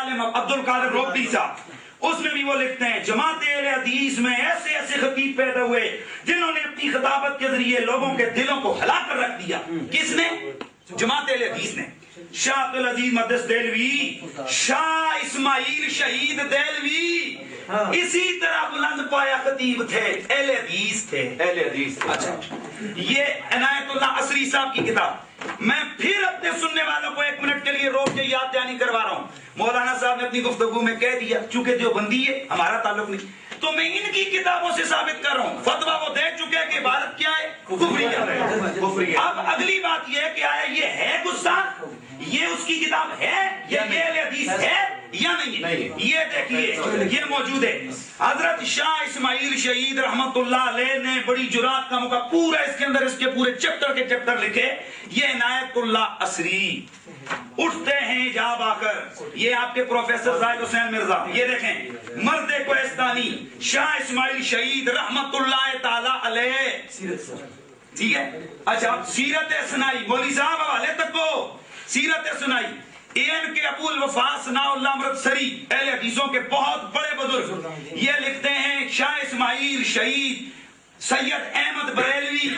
عبد القادر روبی صاحب، اس میں بھی وہ لکھتے ہیں جماعت اہل حدیث میں ایسے ایسے خطیب پیدا ہوئے جنہوں نے اپنی خطابت کے ذریعے لوگوں کے دلوں کو ہلا کر رکھ دیا۔ کس نے؟ جماعت اہل حدیث نے۔ شاہ عبدالعزیز مقدس دہلوی، شاہ اسماعیل شہید دہلوی اسی طرح بلند پایا خطیب تھے، اہل حدیث تھے، اہل حدیث تھے۔ اچھا، یہ عنایت اللہ عصری صاحب کی کتاب، میں پھر اپنے سننے والوں کو 1 منٹ کے لیے روک کے یاد دہانی کروا رہا ہوں۔ مولانا صاحب نے اپنی گفتگو میں کہہ دیا چونکہ دیوبندی ہے، ہمارا تعلق نہیں، تو میں ان کی کتابوں سے ثابت کر رہا ہوں۔ فتویٰ وہ دے چکے کہ عبادت کیا ہے؟ کفری۔ اب اگلی بات یہ ہے کہ آیا یہ ہے گستاخ، یہ اس کی کتاب ہے یا یہ اہل حدیث ہے یا نہیں ہے؟ یہ دیکھیے، یہ موجود ہے۔ حضرت شاہ اسماعیل شہید رحمت اللہ علیہ نے بڑی جرات کا موقع پورا اس کے اندر اس کے پورے چیپٹر کے چیپٹر لکھے۔ یہ عنایت اللہ عصری اٹھتے ہیں جا با کر، یہ آپ کے پروفیسر زاہد حسین مرزا، یہ دیکھیں مرد کوہستانی شاہ اسماعیل شہید رحمت اللہ تعالی علیہ، ٹھیک ہے؟ اچھا، سیرت سنائی، مولوی صاحب حوالے تک کو سیرت سنائی، این کے ابو الوفا ثناء اللہ امرتسری، اہل حدیثوں کے بہت بڑے بزرگ، یہ لکھتے ہیں شاہ اسماعیل شہید سید احمد بریلوی،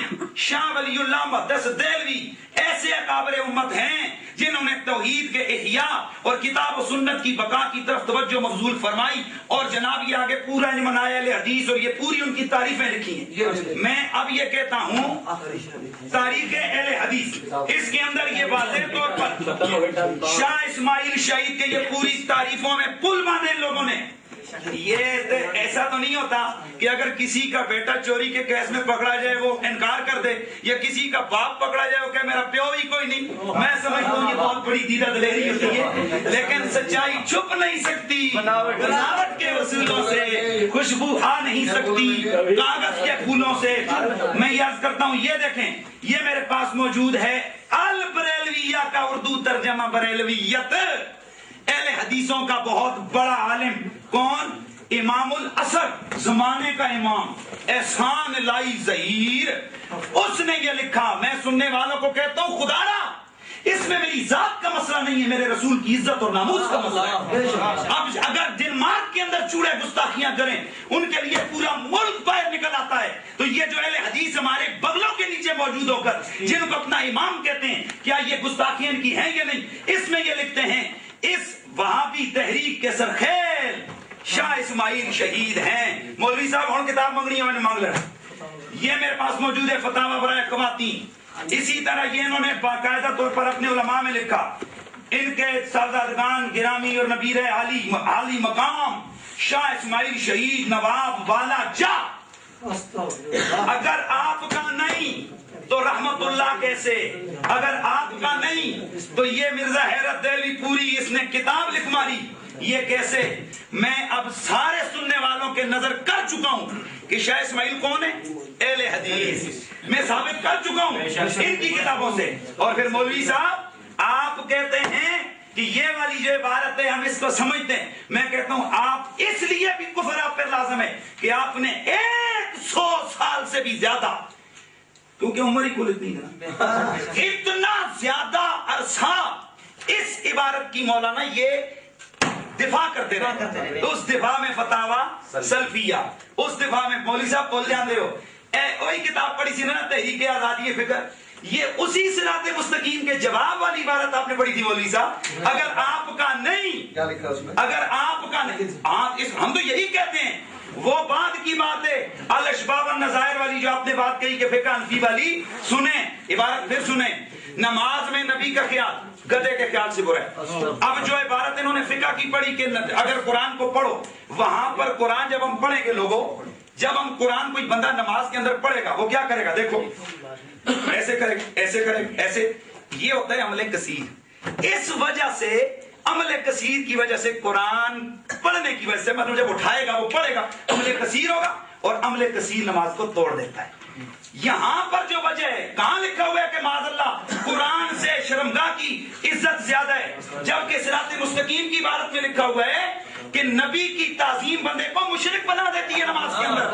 شاہ ولی اللہ مقدس دہلوی ایسے اکابر امت ہیں جنہوں نے توحید کے احیاء اور کتاب و سنت کی بقا کی طرف توجہ مبذول فرمائی، اور جناب یہ آگے پورا منائے اہل حدیث اور یہ پوری ان کی تعریفیں لکھی ہیں۔ میں اب یہ کہتا ہوں تاریخ اہل حدیث، اس کے اندر یہ واضح طور پر شاہ اسماعیل شہید کے یہ پوری تعریفوں میں پل باندھے ان لوگوں نے۔ یہ ایسا تو نہیں ہوتا کہ اگر کسی کا بیٹا چوری کے کیس میں پکڑا جائے وہ انکار کر دے، یا کسی کا باپ پکڑا جائے وہ کہ میرا پیو ہی کوئی نہیں۔ میں سمجھتا ہوں یہ بہت بڑی دیدہ دلیری ہوتی ہے، لیکن سچائی چھپ نہیں سکتی، بناوٹ کے اصولوں سے خوشبو آ نہیں سکتی، کاغذ کے پھولوں سے۔ میں یہ عرض کرتا ہوں، یہ دیکھیں، یہ میرے پاس موجود ہے البریلویہ کا اردو ترجمہ بریلویت، اہل حدیثوں کا بہت بڑا عالم، کون؟ امام العصر، زمانے کا امام احسان لائی ظہیر، اس نے یہ لکھا۔ میں سننے والوں کو کہتا ہوں خدا را اس میں میری ذات کا مسئلہ نہیں ہے، میرے رسول کی عزت اور ناموس کا مسئلہ ہے۔ اب اگر ڈنمارک کے اندر چوڑے گستاخیاں کریں ان کے لیے پورا ملک باہر نکل آتا ہے، تو یہ جو اہل حدیث ہمارے بغلوں کے نیچے موجود ہو کر جن کو اپنا امام کہتے ہیں، کیا یہ گستاخیاں ان کی ہیں یا نہیں؟ اس میں یہ لکھتے ہیں اس وہابی تحریک کے سرخیل شاہ اسماعیل شہید ہیں۔ مولوی صاحب اور کتاب مانگنی ہے، میں نے مانگ لیا، یہ میرے پاس موجود ہے، فتاوی برائے خواتین۔ اسی طرح یہ انہوں نے باقاعدہ طور پر اپنے علماء میں لکھا، ان کے صاحبزادگان گرامی اور نبیر عالی مقام شاہ اسماعیل شہید نواب والا جا، اگر آپ کا نہیں تو رحمت اللہ کیسے، اگر آپ کا نہیں تو یہ مرزا حیرت دہلوی پوری اس نے کتاب لکھ ماری، یہ کیسے؟ میں اب سارے سننے والوں کے نظر کر چکا ہوں کہ شاہ اسماعیل کون ہے؟ اہل حدیث، میں ثابت کر چکا ہوں ان کی کتابوں سے۔ اور پھر مولوی صاحب آپ کہتے ہیں کہ یہ والی جو عبارت ہے ہم اس کو سمجھتے ہیں، میں کہتا ہوں آپ اس لیے بھی کفر آپ پر لازم ہے کہ آپ نے 100 سال سے بھی زیادہ، کیونکہ عمر ہی کل اتنی ہے، اتنا زیادہ عرصہ اس عبارت کی مولانا یہ دفاع کرتے رہے۔ تو اس دفاع میں فتاوی سلفیہ، اس دفاع میں مولوی صاحب بول جاندے ہو، وہی کتاب پڑھی سی نا تحریک آزادی فکر، یہ اسی صراط مستقیم کے جواب والی عبارت آپ نے پڑھی تھی مولوی صاحب۔ اگر آپ کا نہیں، اگر آپ کا نہیں، ہم تو یہی کہتے ہیں، وہ بعد کی بات ہے، الاشباب والنظائر والی جو آپ نے بات کہی کہ فقہ حنفی والی، سنیں عبارت پھر سنیں، نماز میں نبی کا خیال گدھے کے خیال سے برا ہے۔ اب جو عبارت انہوں نے فقہ کی پڑھی کہ اگر قرآن کو پڑھو، وہاں پر قرآن جب ہم پڑھیں گے لوگوں، جب ہم قرآن کوئی بندہ نماز کے اندر پڑھے گا وہ کیا کرے گا؟ دیکھو ایسے کرے گا، ایسے کرے گا، ایسے، یہ ہوتا ہے عمل کثیر۔ اس وجہ سے عمل کثیر کی وجہ سے قرآن پڑھنے کی وجہ سے مطلب جب اٹھائے گا وہ پڑھے گا، عمل کثیر ہوگا، اور عمل کثیر نماز کو توڑ دیتا ہے۔ یہاں پر جو وجہ ہے، کہاں لکھا ہوا ہے کہ معاذ اللہ قرآن سے شرمگاہ کی عزت زیادہ ہے، جبکہ صراط مستقیم کی عبارت میں لکھا ہوا ہے کہ نبی کی تعظیم بندے کو مشرک بنا دیتی ہے نماز کے اندر.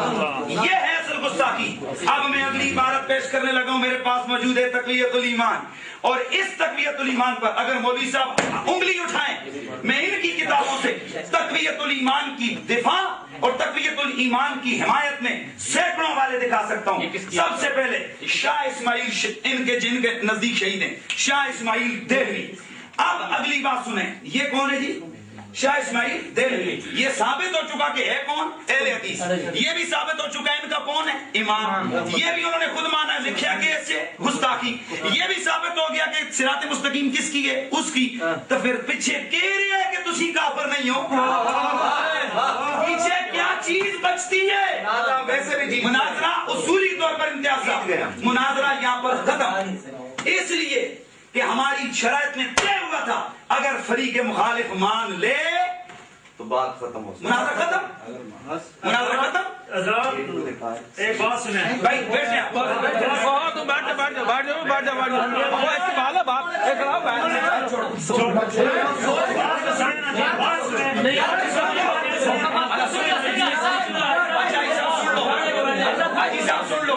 یہ ہے اصل گستاخی. اب میں اگلی عبارت پیش کرنے لگا ہوں. میرے پاس موجود ہے تقویۃ الایمان. اور اس تقویۃ الایمان پر اگر مولوی صاحب انگلی اٹھائیں, میں ان کی کتابوں سے تقویۃ الایمان کی دفاع اور تقویۃ الایمان کی حمایت میں سینکڑوں والے دکھا سکتا ہوں. سب سے پہلے شاہ اسماعیل, ان کے جن کے نزدیک شہید ہیں, شاہ اسماعیل دہلوی. اب اگلی بات سنیں, یہ کون ہے جی؟ شاہ اسماعیل دہلوی. یہ ثابت ہو چکا کہ ہے کون؟ اہل حدیث. یہ بھی ثابت ہو چکا ہے ان کا کون ہے؟ امام. یہ بھی انہوں نے خود مانا, لکھا کہ اس سے گستاخی. یہ بھی ثابت ہو گیا کہ صراط مستقیم کس کی ہے؟ اس کی. تو پھر پیچھے کہہ رہے ہیں کہ تسی کافر نہیں ہو. پیچھے کیا چیز بچتی ہے؟ ویسے بھی مناظرہ اصولی طور پر امتیاز, مناظرہ یہاں پر ختم. اس لیے کہ ہماری شرائط میں طے ہوا تھا اگر فریق مخالف مان لے تو بات ختم ہو. مناظرہ ختم, مناظرہ ختم. ایک بات سنیں بھائی بیٹھ جائیں. حاجی صاحب سن لو,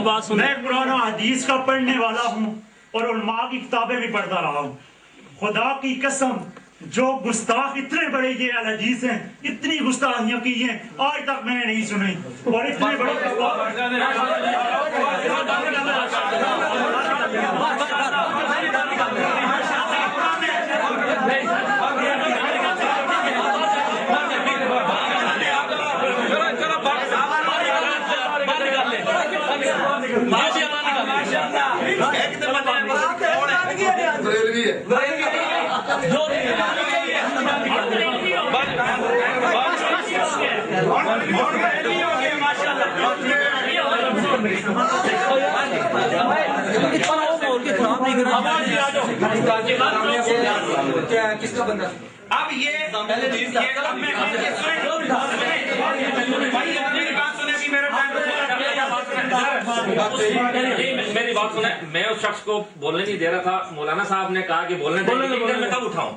بات سن. میں قرآن و حدیث کا پڑھنے والا ہوں اور علماء کی کتابیں بھی پڑھتا رہا ہوں. خدا کی قسم, جو گستاخ اتنے بڑے یہ الحدیث ہیں, اتنی گستاخیاں کی ہیں آج تک میں نے نہیں سنی. اور اتنے بڑے کس کا بندہ اب یہ میری بات سنیں, میں اس شخص کو بولنے نہیں دے رہا تھا. مولانا صاحب نے کہا کہ بولنے دیں, میں کب اٹھاؤں؟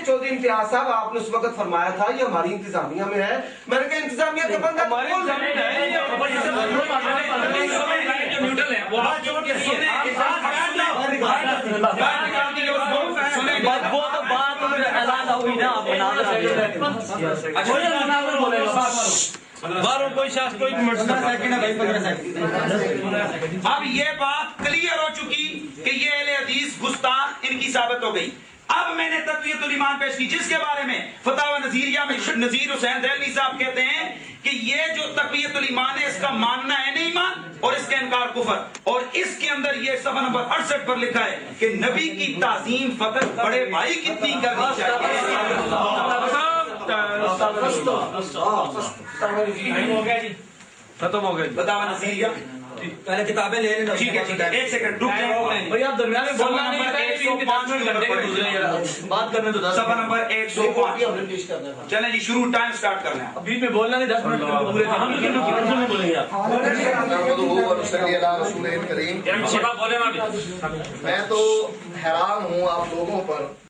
چودھری امتیاز صاحب, آپ نے اس وقت فرمایا تھا یہ ہماری انتظامیہ میں ہے. میں نے کہا انتظامیہ کا بندہ اب یہ بات کلیئر ہو چکی کہ یہ اہل حدیث گستاخ ان کی ثابت ہو گئی. اب میں نے تقویۃ الایمان پیش کی جس کے بارے میں فتاوی نظیریہ میں نذیر حسین دہلوی صاحب کہتے ہیں کہ یہ جو تقویۃ الایمان ہے اس کا ماننا ہے نہیں ایمان اور اس کا انکار کفر. اور اس کے اندر یہ صفحہ نمبر 68 پر لکھا ہے کہ نبی کی تعظیم فقط بڑے بھائی کتنی کرنی چاہیے. ختم ہو گئے فتاوی نظیریہ. پہلے کتابیں لے لیں. ٹھیک ہے, ایک سیکنڈ رک جائیں بھائی, آپ درمیان میں بولنا نہیں, بات کرنے تو صفحہ نمبر 105. چلیں جی شروع, ٹائم سٹارٹ کر لیں. بیچ میں بولنا نہیں, 10 منٹ پورے میں تو حیران ہوں آپ لوگوں پر